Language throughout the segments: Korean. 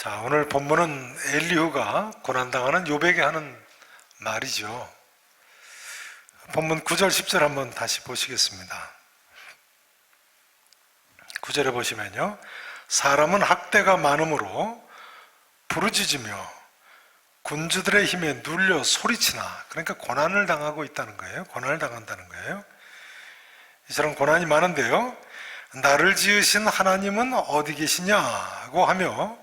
자, 오늘 본문은 엘리후가 고난당하는 욥에게 하는 말이죠. 본문 9절 10절 한번 다시 보시겠습니다. 9절에 보시면요, 사람은 학대가 많음으로 부르짖으며 군주들의 힘에 눌려 소리치나, 그러니까 고난을 당하고 있다는 거예요. 고난을 당한다는 거예요. 이처럼 고난이 많은데요, 나를 지으신 하나님은 어디 계시냐고 하며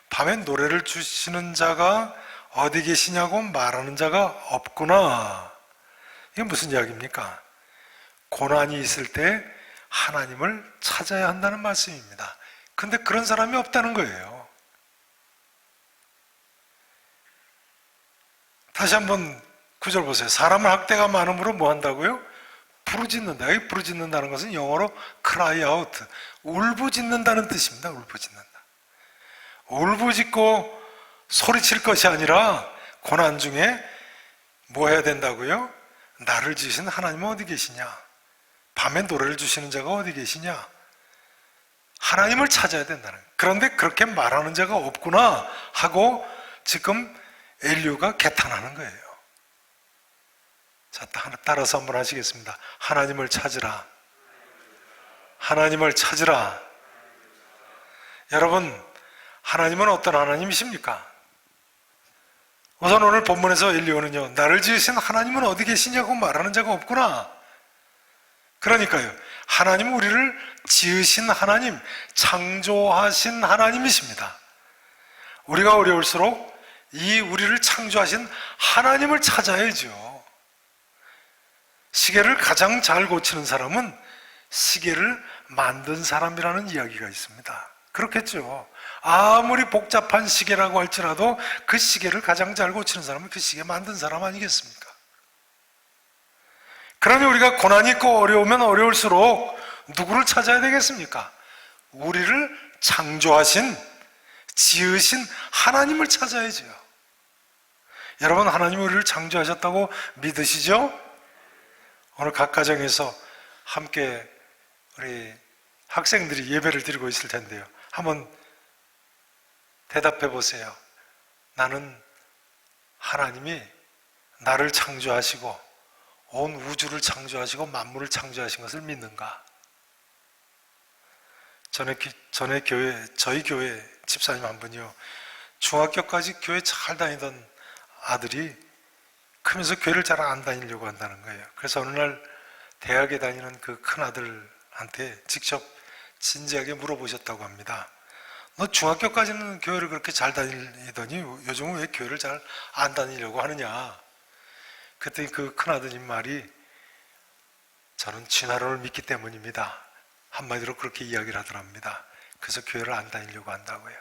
밤에 노래를 주시는 자가 어디 계시냐고 말하는 자가 없구나. 이게 무슨 이야기입니까? 고난이 있을 때 하나님을 찾아야 한다는 말씀입니다. 근데 그런 사람이 없다는 거예요. 다시 한번 9절 보세요. 사람은 학대가 많음으로 뭐 한다고요? 부르짖는다. 여기 부르짖는다는 것은 영어로 cry out, 울부짖는다는 뜻입니다. 울부짖는다. 울부짖고 소리칠 것이 아니라 고난 중에 뭐 해야 된다고요? 나를 지으신 하나님은 어디 계시냐? 밤에 노래를 주시는 자가 어디 계시냐? 하나님을 찾아야 된다는 거예요. 그런데 그렇게 말하는 자가 없구나 하고 지금 엘리후가 개탄하는 거예요. 자, 따라서 한번 하시겠습니다. 하나님을 찾으라. 하나님을 찾으라. 여러분, 하나님은 어떤 하나님이십니까? 우선 오늘 본문에서 엘리후는요, 나를 지으신 하나님은 어디 계시냐고 말하는 자가 없구나. 그러니까요, 하나님은 우리를 지으신 하나님, 창조하신 하나님이십니다. 우리가 어려울수록 이 우리를 창조하신 하나님을 찾아야죠. 시계를 가장 잘 고치는 사람은 시계를 만든 사람이라는 이야기가 있습니다. 그렇겠죠. 아무리 복잡한 시계라고 할지라도 그 시계를 가장 잘 고치는 사람은 그 시계 만든 사람 아니겠습니까? 그러니 우리가 고난이 있고 어려우면 어려울수록 누구를 찾아야 되겠습니까? 우리를 창조하신, 지으신 하나님을 찾아야죠. 여러분, 하나님이 우리를 창조하셨다고 믿으시죠? 오늘 각 가정에서 함께 우리 학생들이 예배를 드리고 있을 텐데요, 한번 대답해 보세요. 나는 하나님이 나를 창조하시고 온 우주를 창조하시고 만물을 창조하신 것을 믿는가? 전에 저희 교회 집사님 한 분이요, 중학교까지 교회 잘 다니던 아들이 크면서 교회를 잘 안 다니려고 한다는 거예요. 그래서 어느 날 대학에 다니는 그 큰 아들한테 직접 진지하게 물어보셨다고 합니다. 너 중학교까지는 교회를 그렇게 잘 다니더니 요즘은 왜 교회를 잘 안 다니려고 하느냐? 그랬더니 그 큰아드님 말이, 저는 진화론을 믿기 때문입니다. 한마디로 그렇게 이야기를 하더랍니다. 그래서 교회를 안 다니려고 한다고요.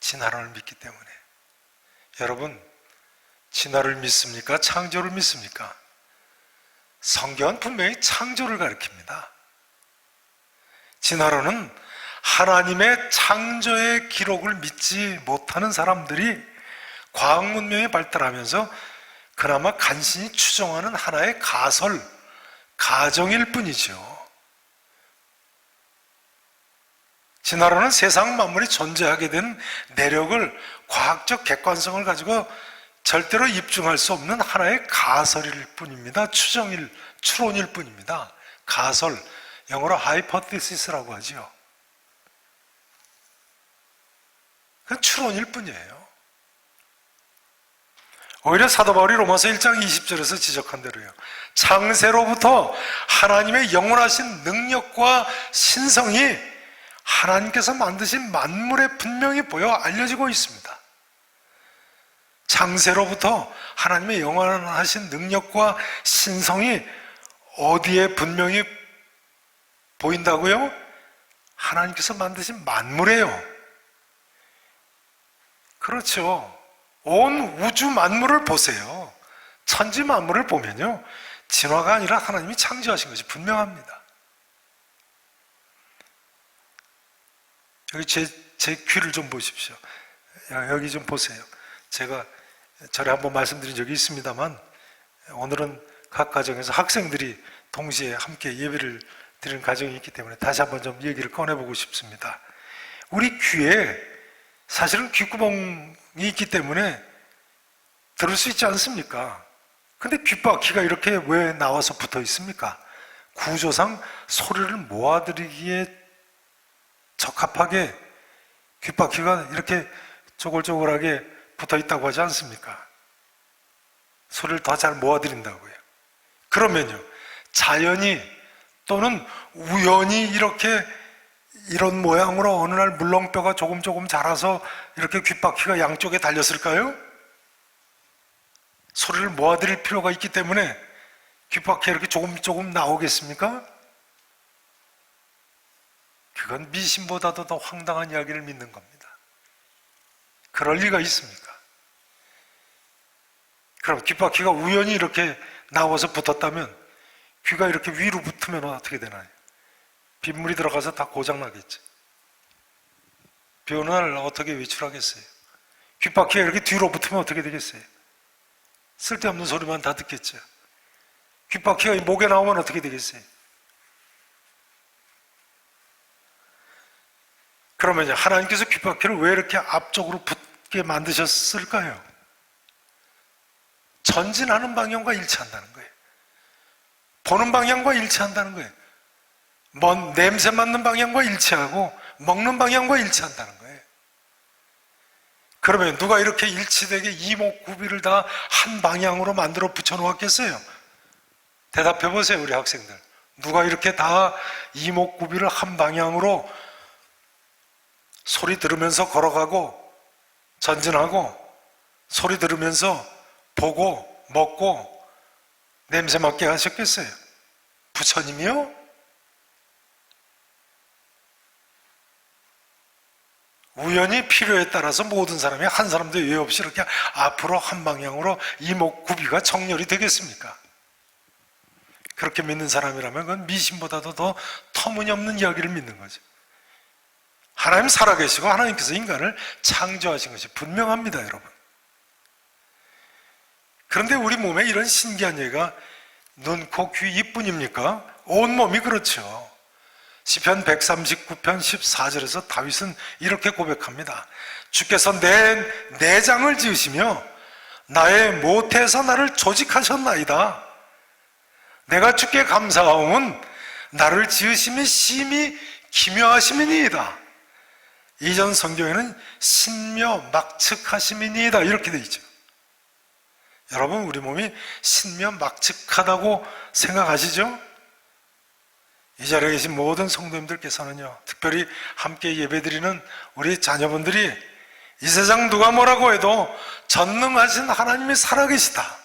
진화론을 믿기 때문에. 여러분, 진화를 믿습니까? 창조를 믿습니까? 성경은 분명히 창조를 가리킵니다. 진화론은 하나님의 창조의 기록을 믿지 못하는 사람들이 과학 문명이 발달하면서 그나마 간신히 추정하는 하나의 가정일 뿐이죠. 진화론은 세상 만물이 존재하게 된 내력을, 과학적 객관성을 가지고 절대로 입증할 수 없는 하나의 가설일 뿐입니다. 추론일 뿐입니다. 가설, 영어로 hypothesis라고 하죠. 그건 추론일 뿐이에요. 오히려 사도 바울이 로마서 1장 20절에서 지적한 대로요, 창세로부터 하나님의 영원하신 능력과 신성이 하나님께서 만드신 만물에 분명히 보여 알려지고 있습니다. 창세로부터 하나님의 영원하신 능력과 신성이 어디에 분명히 보인다고요? 하나님께서 만드신 만물이에요. 그렇죠. 온 우주 만물을 보세요. 천지 만물을 보면요, 진화가 아니라 하나님이 창조하신 것이 분명합니다. 여기 제 귀를 좀 보십시오. 여기 좀 보세요. 제가 전에 한번 말씀드린 적이 있습니다만, 오늘은 각 가정에서 학생들이 동시에 함께 예배를 드리는 가정이 있기 때문에 다시 한번 좀 얘기를 꺼내보고 싶습니다. 우리 귀에 사실은 귓구멍이 있기 때문에 들을 수 있지 않습니까? 근데 귓바퀴가 이렇게 왜 나와서 붙어 있습니까? 구조상 소리를 모아들이기에 적합하게 귓바퀴가 이렇게 쪼글쪼글하게 붙어 있다고 하지 않습니까? 소리를 더 잘 모아드린다고요. 그러면요, 자연이 또는 우연히 이렇게 이런 모양으로 어느 날 물렁뼈가 조금 자라서 이렇게 귓바퀴가 양쪽에 달렸을까요? 소리를 모아드릴 필요가 있기 때문에 귓바퀴가 이렇게 조금 나오겠습니까? 그건 미신보다도 더 황당한 이야기를 믿는 겁니다. 그럴 리가 있습니까? 그럼 귓바퀴가 우연히 이렇게 나와서 붙었다면 귀가 이렇게 위로 붙으면 어떻게 되나요? 빗물이 들어가서 다 고장나겠지. 비 오는 날 어떻게 외출하겠어요? 귓바퀴가 이렇게 뒤로 붙으면 어떻게 되겠어요? 쓸데없는 소리만 다 듣겠죠. 귓바퀴가 목에 나오면 어떻게 되겠어요? 그러면 하나님께서 귓바퀴를 왜 이렇게 앞쪽으로 붙게 만드셨을까요? 전진하는 방향과 일치한다는 거예요. 보는 방향과 일치한다는 거예요. 냄새 맡는 방향과 일치하고 먹는 방향과 일치한다는 거예요. 그러면 누가 이렇게 일치되게 이목구비를 다 한 방향으로 만들어 붙여 놓았겠어요? 대답해 보세요, 우리 학생들. 누가 이렇게 다 이목구비를 한 방향으로 소리 들으면서 걸어가고 전진하고 소리 들으면서 보고 먹고 냄새 맡게 하셨겠어요? 부처님이요? 우연히 필요에 따라서 모든 사람이 한 사람도 예외 없이 이렇게 앞으로 한 방향으로 이목구비가 정렬이 되겠습니까? 그렇게 믿는 사람이라면 그건 미신보다도 더 터무니없는 이야기를 믿는 거죠. 하나님 살아계시고 하나님께서 인간을 창조하신 것이 분명합니다, 여러분. 그런데 우리 몸에 이런 신기한 예가 눈, 코, 귀, 입뿐입니까? 온몸이 그렇죠. 시편 139편 14절에서 다윗은 이렇게 고백합니다. 주께서 내 내장을 지으시며 나의 모태에서 나를 조직하셨나이다. 내가 주께 감사하오은 나를 지으심이 심히 기묘하심이니이다. 이전 성경에는 신묘 막측하심이니이다 이렇게 되어 있죠. 여러분, 우리 몸이 신묘 막측하다고 생각하시죠? 이 자리에 계신 모든 성도님들께서는요, 특별히 함께 예배드리는 우리 자녀분들이 이 세상 누가 뭐라고 해도 전능하신 하나님이 살아계시다.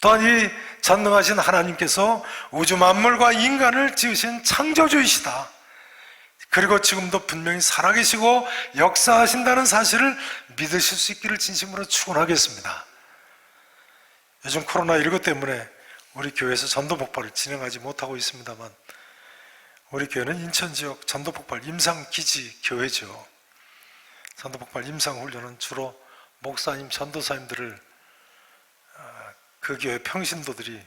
또한 이 전능하신 하나님께서 우주 만물과 인간을 지으신 창조주이시다. 그리고 지금도 분명히 살아계시고 역사하신다는 사실을 믿으실 수 있기를 진심으로 축원하겠습니다. 요즘 코로나19 때문에 우리 교회에서 전도폭발을 진행하지 못하고 있습니다만, 우리 교회는 인천 지역 전도폭발 임상기지 교회죠. 전도폭발 임상훈련은 주로 목사님, 전도사님들을 그 교회 평신도들이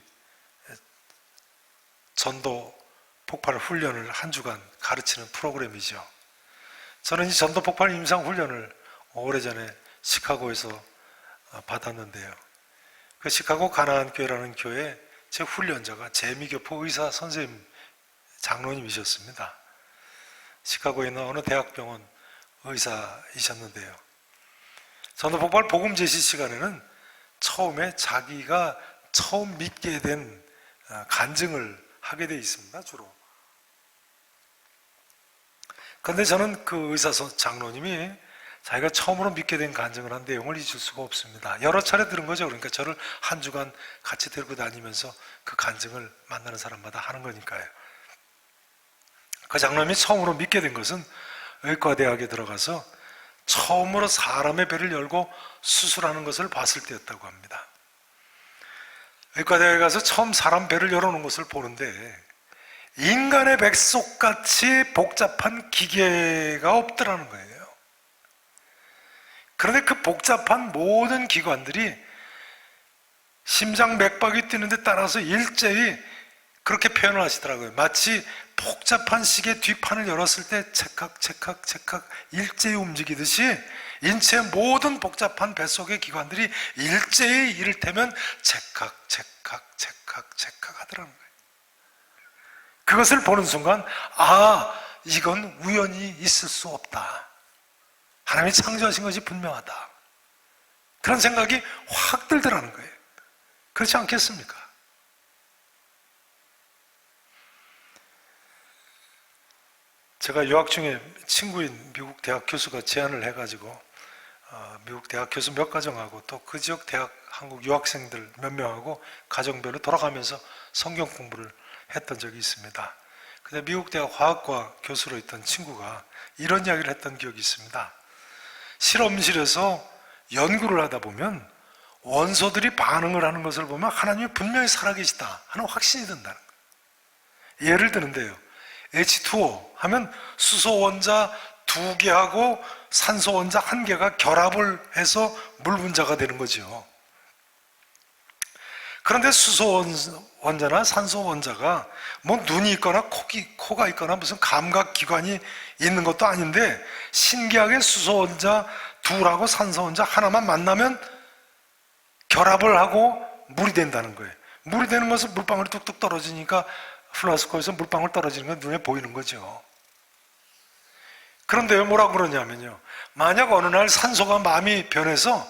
전도폭발 훈련을 한 주간 가르치는 프로그램이죠. 저는 이 전도폭발 임상훈련을 오래전에 시카고에서 받았는데요. 그 시카고 가나안교회라는 교회 제 훈련자가 재미교포 의사 선생님, 장로님이셨습니다. 시카고에 있는 어느 대학병원 의사이셨는데요. 전도폭발 복음 제시 시간에는 처음에 자기가 처음 믿게 된 간증을 하게 되어 있습니다, 주로. 그런데 저는 그 의사 장로님이 자기가 처음으로 믿게 된 간증을 한 내용을 잊을 수가 없습니다. 여러 차례 들은 거죠. 그러니까 저를 한 주간 같이 데리고 다니면서 그 간증을 만나는 사람마다 하는 거니까요. 그 장로님이 처음으로 믿게 된 것은 의과대학에 들어가서 처음으로 사람의 배를 열고 수술하는 것을 봤을 때였다고 합니다. 의과대학에 가서 처음 사람 배를 열어놓은 것을 보는데 인간의 뱃속같이 복잡한 기계가 없더라는 거예요. 그런데 그 복잡한 모든 기관들이 심장 맥박이 뛰는 데 따라서 일제히 그렇게 표현을 하시더라고요. 마치 복잡한 시계 뒷판을 열었을 때 찰칵 일제히 움직이듯이 인체의 모든 복잡한 뱃속의 기관들이 일제히 이를테면 찰칵 하더라는 거예요. 그것을 보는 순간 이건 우연이 있을 수 없다. 하나님이 창조하신 것이 분명하다. 그런 생각이 확 들더라는 거예요. 그렇지 않겠습니까? 제가 유학 중에 친구인 미국 대학 교수가 제안을 해가지고 미국 대학 교수 몇 가정하고 또 그 지역 대학 한국 유학생들 몇 명하고 가정별로 돌아가면서 성경 공부를 했던 적이 있습니다. 근데 미국 대학 화학과 교수로 있던 친구가 이런 이야기를 했던 기억이 있습니다. 실험실에서 연구를 하다 보면 원소들이 반응을 하는 것을 보면 하나님이 분명히 살아계시다 하는 확신이 든다는 거예요. 예를 드는데요, H2O 하면 수소 원자 2개하고 산소 원자 1개가 결합을 해서 물 분자가 되는 거죠. 그런데 수소 원자나 산소 원자가 뭐 눈이 있거나 코가 있거나 무슨 감각 기관이 있는 것도 아닌데 신기하게 수소 원자 둘하고 산소 원자 하나만 만나면 결합을 하고 물이 된다는 거예요. 물이 되는 것은 물방울이 뚝뚝 떨어지니까 플라스코에서 물방울 떨어지는 건 눈에 보이는 거죠. 그런데 뭐라고 그러냐면요, 만약 어느 날 산소가 마음이 변해서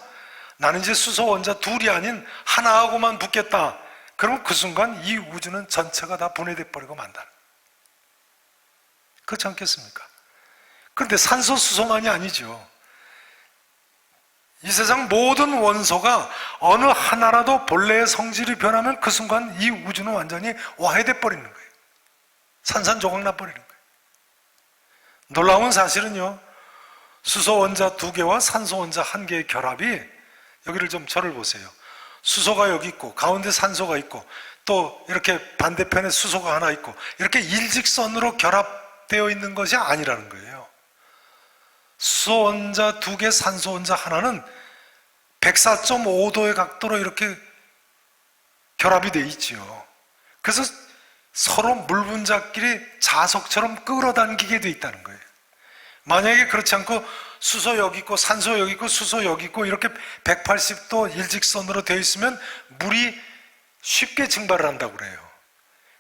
나는 이제 수소 원자 둘이 아닌 하나하고만 붙겠다, 그러면 그 순간 이 우주는 전체가 다 분해돼 버리고 만다. 그렇지 않겠습니까? 그런데 산소 수소만이 아니죠. 이 세상 모든 원소가 어느 하나라도 본래의 성질이 변하면 그 순간 이 우주는 완전히 와해돼 버리는 거예요. 산산조각 나버리는 거예요. 놀라운 사실은요, 수소 원자 2개와 산소 원자 1개의 결합이, 여기를 좀 저를 보세요. 수소가 여기 있고 가운데 산소가 있고 또 이렇게 반대편에 수소가 하나 있고 이렇게 일직선으로 결합되어 있는 것이 아니라는 거예요. 수소 원자 2개, 산소 원자 하나는 104.5도의 각도로 이렇게 결합이 되어 있지요. 그래서 서로 물 분자끼리 자석처럼 끌어당기게 되어 있다는 거예요. 만약에 그렇지 않고 수소 여기 있고 산소 여기 있고 수소 여기 있고 이렇게 180도 일직선으로 되어 있으면 물이 쉽게 증발을 한다고 그래요.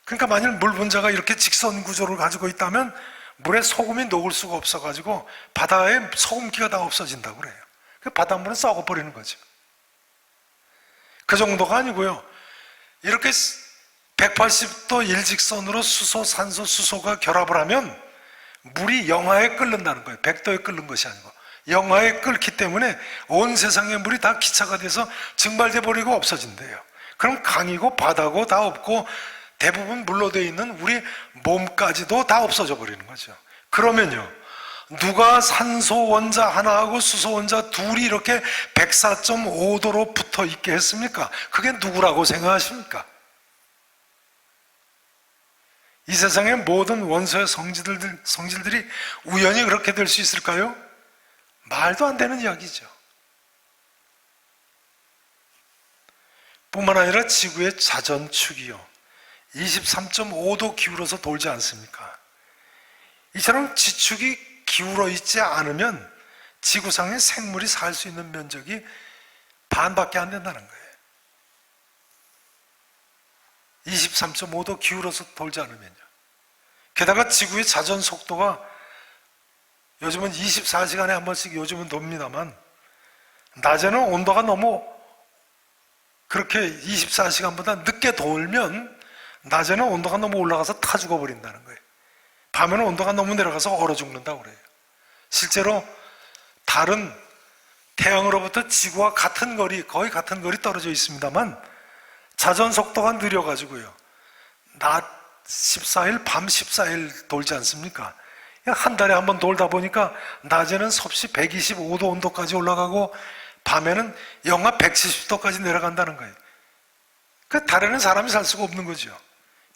그러니까 만일 물 분자가 이렇게 직선 구조를 가지고 있다면 물에 소금이 녹을 수가 없어가지고 바다에 소금기가 다 없어진다고 그래요. 그 바닷물은 썩어버리는 거죠. 그 정도가 아니고요, 이렇게 180도 일직선으로 수소, 산소, 수소가 결합을 하면 물이 영하에 끓는다는 거예요. 100도에 끓는 것이 아니고 영하에 끓기 때문에 온 세상의 물이 다 기차가 돼서 증발돼 버리고 없어진대요. 그럼 강이고 바다고 다 없고 대부분 물로 되어 있는 우리 몸까지도 다 없어져 버리는 거죠. 그러면요, 누가 산소 원자 하나하고 수소 원자 둘이 이렇게 104.5도로 붙어 있게 했습니까? 그게 누구라고 생각하십니까? 이 세상의 모든 원소의 성질들이 우연히 그렇게 될 수 있을까요? 말도 안 되는 이야기죠. 뿐만 아니라 지구의 자전축이요, 23.5도 기울어서 돌지 않습니까? 이처럼 지축이 기울어 있지 않으면 지구상의 생물이 살 수 있는 면적이 반밖에 안 된다는 거예요. 23.5도 기울어서 돌지 않으면요. 게다가 지구의 자전 속도가 요즘은 24시간에 한 번씩 요즘은 돕니다만, 낮에는 온도가 너무 그렇게 24시간보다 늦게 돌면 낮에는 온도가 너무 올라가서 타 죽어버린다는 거예요. 밤에는 온도가 너무 내려가서 얼어 죽는다고 그래요. 실제로 달은 태양으로부터 지구와 같은 거리, 거의 같은 거리 떨어져 있습니다만 자전 속도가 느려가지고요, 낮 14일, 밤 14일 돌지 않습니까? 한 달에 한 번 돌다 보니까 낮에는 섭씨 125도 온도까지 올라가고 밤에는 영하 170도까지 내려간다는 거예요. 그 달에는 사람이 살 수가 없는 거죠.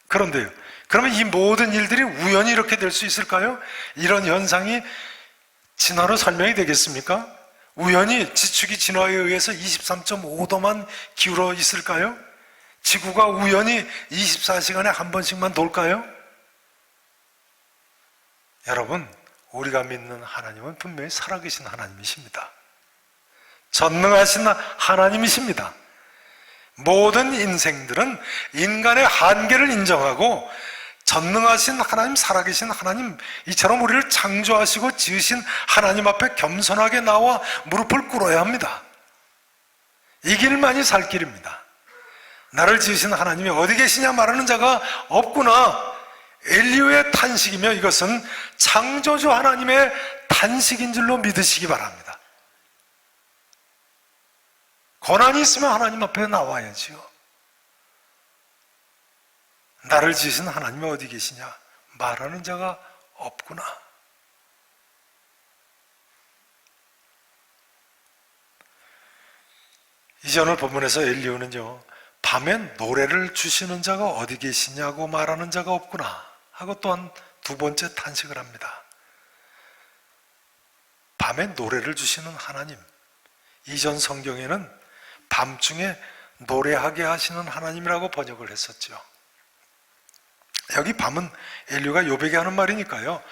그런데요, 그러면 이 모든 일들이 우연히 이렇게 될 수 있을까요? 이런 현상이 진화로 설명이 되겠습니까? 우연히 지축이 진화에 의해서 23.5도만 기울어 있을까요? 지구가 우연히 24시간에 한 번씩만 돌까요? 여러분, 우리가 믿는 하나님은 분명히 살아계신 하나님이십니다. 전능하신 하나님이십니다. 모든 인생들은 인간의 한계를 인정하고 전능하신 하나님, 살아계신 하나님, 이처럼 우리를 창조하시고 지으신 하나님 앞에 겸손하게 나와 무릎을 꿇어야 합니다. 이 길만이 살 길입니다. 나를 지으신 하나님이 어디 계시냐 말하는 자가 없구나. 엘리야의 탄식이며 이것은 창조주 하나님의 탄식인 줄로 믿으시기 바랍니다. 고난이 있으면 하나님 앞에 나와야지요. 나를 지으신 하나님이 어디 계시냐 말하는 자가 없구나. 이제 오늘 본문에서 엘리야는요, 밤에 노래를 주시는 자가 어디 계시냐고 말하는 자가 없구나 하고 또한 두 번째 탄식을 합니다. 밤에 노래를 주시는 하나님, 이전 성경에는 밤중에 노래하게 하시는 하나님이라고 번역을 했었죠. 여기 밤은 엘리야가 욥에게 하는 말이니까요,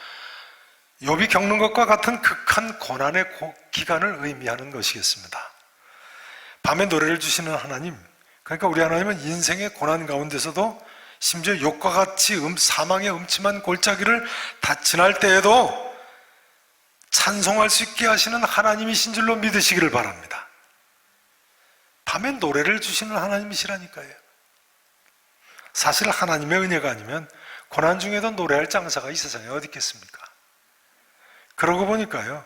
욥이 겪는 것과 같은 극한 고난의 기간을 의미하는 것이겠습니다. 밤에 노래를 주시는 하나님, 그러니까 우리 하나님은 인생의 고난 가운데서도 심지어 욥과 같이 사망의 음침한 골짜기를 다 지날 때에도 찬송할 수 있게 하시는 하나님이신 줄로 믿으시기를 바랍니다. 밤에 노래를 주시는 하나님이시라니까요. 사실 하나님의 은혜가 아니면 고난 중에도 노래할 장사가 이 세상에 어디 있겠습니까? 그러고 보니까요,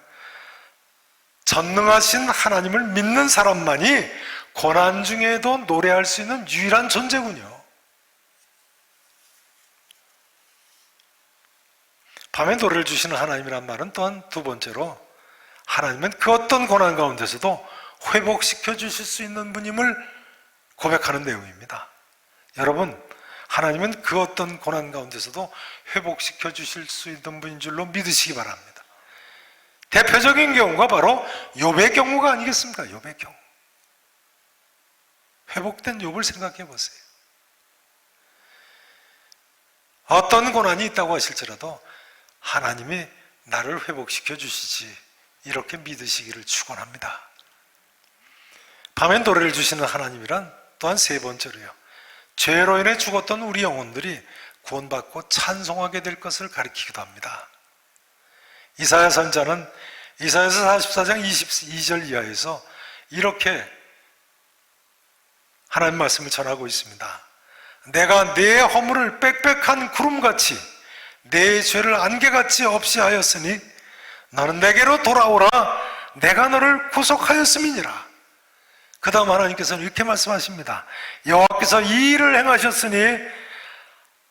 전능하신 하나님을 믿는 사람만이 고난 중에도 노래할 수 있는 유일한 존재군요. 밤에 노래를 주시는 하나님이란 말은 또한 두 번째로 하나님은 그 어떤 고난 가운데서도 회복시켜 주실 수 있는 분임을 고백하는 내용입니다. 여러분, 하나님은 그 어떤 고난 가운데서도 회복시켜 주실 수 있는 분인 줄로 믿으시기 바랍니다. 대표적인 경우가 바로 욥의 경우가 아니겠습니까? 욥의 경우. 회복된 욥을 생각해 보세요. 어떤 고난이 있다고 하실지라도 하나님이 나를 회복시켜 주시지, 이렇게 믿으시기를 축원합니다. 밤에 노래를 주시는 하나님이란 또한 세 번째로요, 죄로 인해 죽었던 우리 영혼들이 구원받고 찬송하게 될 것을 가리키기도 합니다. 이사야 선자는 이사야서 44장 22절 이하에서 이렇게 하나님 말씀을 전하고 있습니다. 내가 내 허물을 빽빽한 구름같이 내 죄를 안개같이 없이 하였으니 너는 내게로 돌아오라. 내가 너를 구속하였음이니라. 그 다음 하나님께서는 이렇게 말씀하십니다. 여호와께서 이 일을 행하셨으니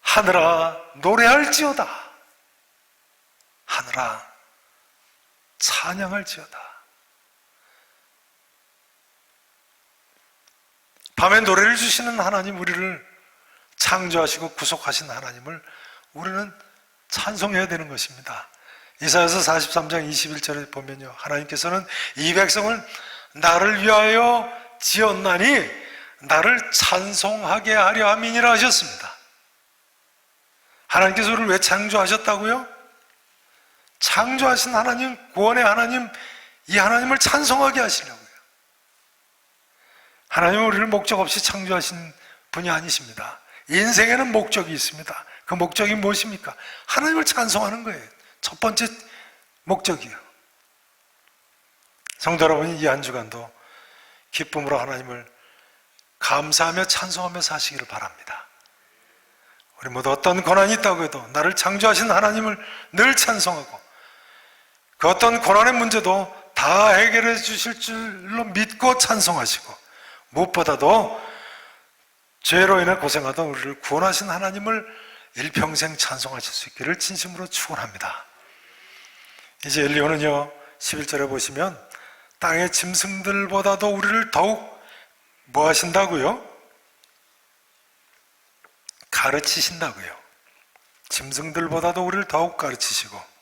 하늘아 노래할지어다. 하늘아 찬양할지어다. 밤에 노래를 주시는 하나님, 우리를 창조하시고 구속하신 하나님을 우리는 찬송해야 되는 것입니다. 이사야서 43장 21절에 보면요, 하나님께서는 이 백성을 나를 위하여 지었나니 나를 찬송하게 하려 함이니라 하셨습니다. 하나님께서 우리를 왜 창조하셨다고요? 창조하신 하나님, 구원의 하나님, 이 하나님을 찬송하게 하시려고요. 하나님은 우리를 목적 없이 창조하신 분이 아니십니다. 인생에는 목적이 있습니다. 그 목적이 무엇입니까? 하나님을 찬송하는 거예요. 첫 번째 목적이요. 성도 여러분이 이 한 주간도 기쁨으로 하나님을 감사하며 찬송하며 사시기를 바랍니다. 우리 모두 어떤 고난이 있다고 해도 나를 창조하신 하나님을 늘 찬송하고 그 어떤 고난의 문제도 다 해결해 주실 줄로 믿고 찬송하시고, 무엇보다도 죄로 인해 고생하던 우리를 구원하신 하나님을 일평생 찬송하실 수 있기를 진심으로 축원합니다. 이제 엘리야는요, 11절에 보시면 땅의 짐승들보다도 우리를 더욱 뭐 하신다고요? 가르치신다고요. 짐승들보다도 우리를 더욱 가르치시고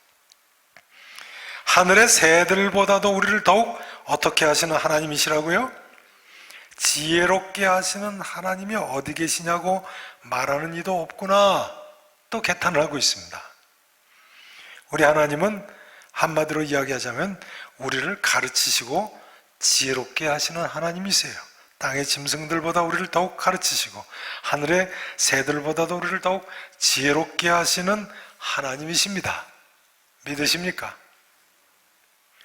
하늘의 새들보다도 우리를 더욱 어떻게 하시는 하나님이시라고요? 지혜롭게 하시는 하나님이 어디 계시냐고 말하는 이도 없구나, 또 개탄을 하고 있습니다. 우리 하나님은 한마디로 이야기하자면 우리를 가르치시고 지혜롭게 하시는 하나님이세요. 땅의 짐승들보다 우리를 더욱 가르치시고 하늘의 새들보다도 우리를 더욱 지혜롭게 하시는 하나님이십니다. 믿으십니까?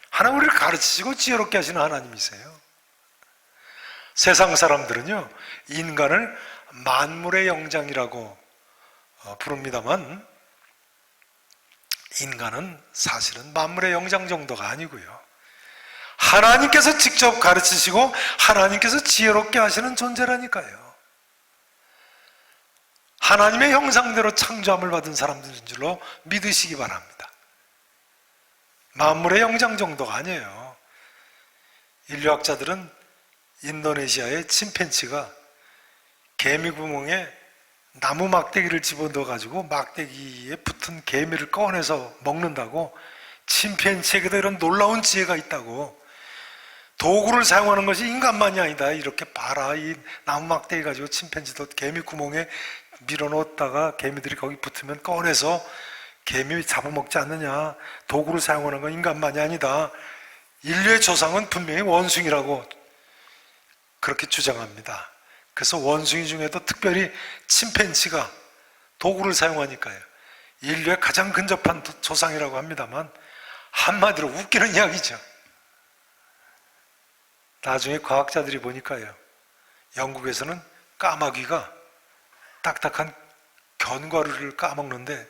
하나님 우리를 가르치시고 지혜롭게 하시는 하나님이세요. 세상 사람들은요, 인간을 만물의 영장이라고 부릅니다만 인간은 사실은 만물의 영장 정도가 아니고요, 하나님께서 직접 가르치시고 하나님께서 지혜롭게 하시는 존재라니까요. 하나님의 형상대로 창조함을 받은 사람들인 줄로 믿으시기 바랍니다. 만물의 영장 정도가 아니에요. 인류학자들은 인도네시아의 침팬지가 개미 구멍에 나무 막대기를 집어넣어 가지고 막대기에 붙은 개미를 꺼내서 먹는다고, 침팬지에게도 이런 놀라운 지혜가 있다고, 도구를 사용하는 것이 인간만이 아니다, 이렇게 봐라, 이 나무 막대기 가지고 침팬지도 개미 구멍에 밀어넣었다가 개미들이 거기 붙으면 꺼내서 개미 잡아먹지 않느냐, 도구를 사용하는 건 인간만이 아니다, 인류의 조상은 분명히 원숭이라고 그렇게 주장합니다. 그래서 원숭이 중에도 특별히 침팬지가 도구를 사용하니까요, 인류의 가장 근접한 조상이라고 합니다만 한마디로 웃기는 이야기죠. 나중에 과학자들이 보니까요, 영국에서는 까마귀가 딱딱한 견과류를 까먹는데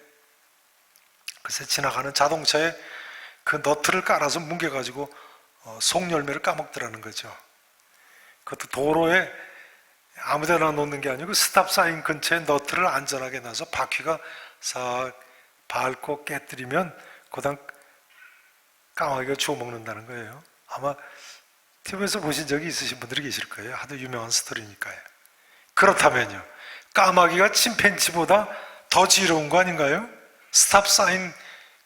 글쎄 지나가는 자동차에 그 너트를 깔아서 뭉개가지고 속열매를 까먹더라는 거죠. 그것도 도로에 아무데나 놓는 게 아니고 스탑 사인 근처에 너트를 안전하게 놔서 바퀴가 싹 밟고 깨뜨리면 그다음 까마귀가 주워 먹는다는 거예요. 아마 TV에서 보신 적이 있으신 분들이 계실 거예요. 하도 유명한 스토리니까요. 그렇다면요, 까마귀가 침팬지보다 더 지혜로운 거 아닌가요? 스탑 사인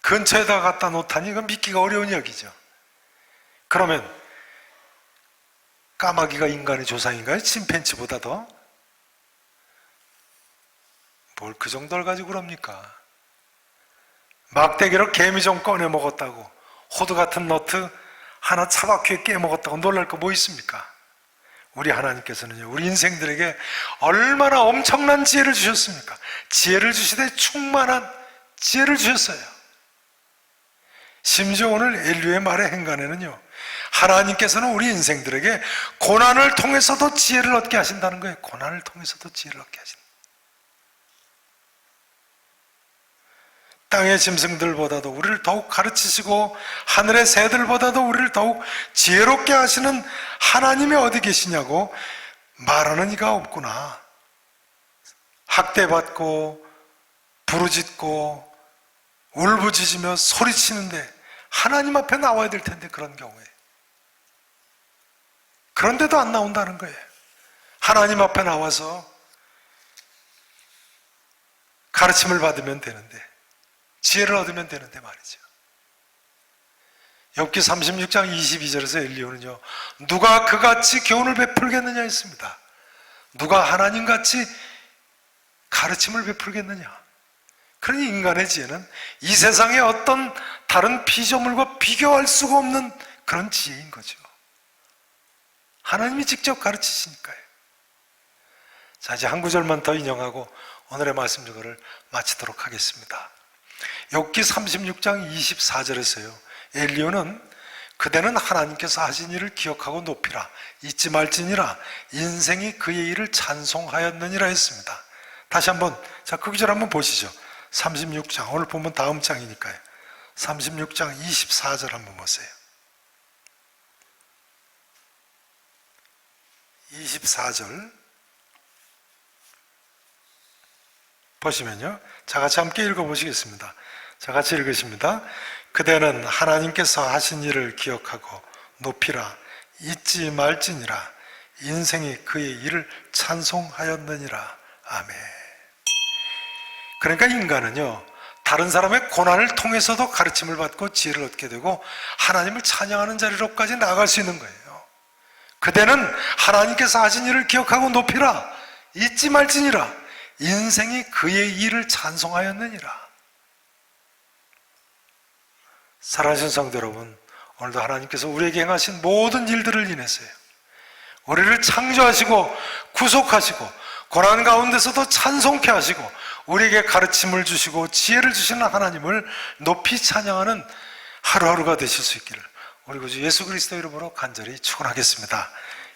근처에다 갖다 놓다니 이건 믿기가 어려운 이야기죠. 그러면 까마귀가 인간의 조상인가요? 침팬지보다 더? 뭘 그 정도를 가지고 그럽니까? 막대기로 개미 좀 꺼내 먹었다고, 호두 같은 너트 하나 차바퀴에 깨먹었다고 놀랄 거 뭐 있습니까? 우리 하나님께서는요, 우리 인생들에게 얼마나 엄청난 지혜를 주셨습니까? 지혜를 주시되 충만한 지혜를 주셨어요. 심지어 오늘 인류의 말의 행간에는요, 하나님께서는 우리 인생들에게 고난을 통해서도 지혜를 얻게 하신다는 거예요. 고난을 통해서도 지혜를 얻게 하신다. 땅의 짐승들보다도 우리를 더욱 가르치시고 하늘의 새들보다도 우리를 더욱 지혜롭게 하시는 하나님이 어디 계시냐고 말하는 이가 없구나. 학대받고 부르짖고 울부짖으며 소리치는데 하나님 앞에 나와야 될 텐데, 그런 경우에 그런데도 안 나온다는 거예요. 하나님 앞에 나와서 가르침을 받으면 되는데, 지혜를 얻으면 되는데 말이죠. 욥기 36장 22절에서 엘리야는요, 누가 그같이 교훈을 베풀겠느냐 했습니다. 누가 하나님같이 가르침을 베풀겠느냐. 그러니 인간의 지혜는 이 세상의 어떤 다른 피조물과 비교할 수가 없는 그런 지혜인 거죠. 하나님이 직접 가르치시니까요. 자, 이제 한 구절만 더 인용하고 오늘의 말씀 주거를 마치도록 하겠습니다. 욥기 36장 24절에서요, 엘리야는 그대는 하나님께서 하신 일을 기억하고 높이라, 잊지 말지니라, 인생이 그의 일을 찬송하였느니라 했습니다. 다시 한번, 자, 그 구절 한번 보시죠. 36장, 오늘 보면 다음 장이니까요. 36장 24절 한번 보세요. 24절 보시면요, 자, 같이 함께 읽어보시겠습니다. 자, 같이 읽으십니다. 그대는 하나님께서 하신 일을 기억하고 높이라, 잊지 말지니라, 인생이 그의 일을 찬송하였느니라. 아멘. 그러니까 인간은요, 다른 사람의 고난을 통해서도 가르침을 받고 지혜를 얻게 되고 하나님을 찬양하는 자리로까지 나아갈 수 있는 거예요. 그대는 하나님께서 하신 일을 기억하고 높이라. 잊지 말지니라. 인생이 그의 일을 찬송하였느니라. 사랑하신 성도 여러분, 오늘도 하나님께서 우리에게 행하신 모든 일들을 인해서요, 우리를 창조하시고 구속하시고 고난 가운데서도 찬송케 하시고 우리에게 가르침을 주시고 지혜를 주시는 하나님을 높이 찬양하는 하루하루가 되실 수 있기를 우리 구주 예수 그리스도 이름으로 간절히 축원하겠습니다.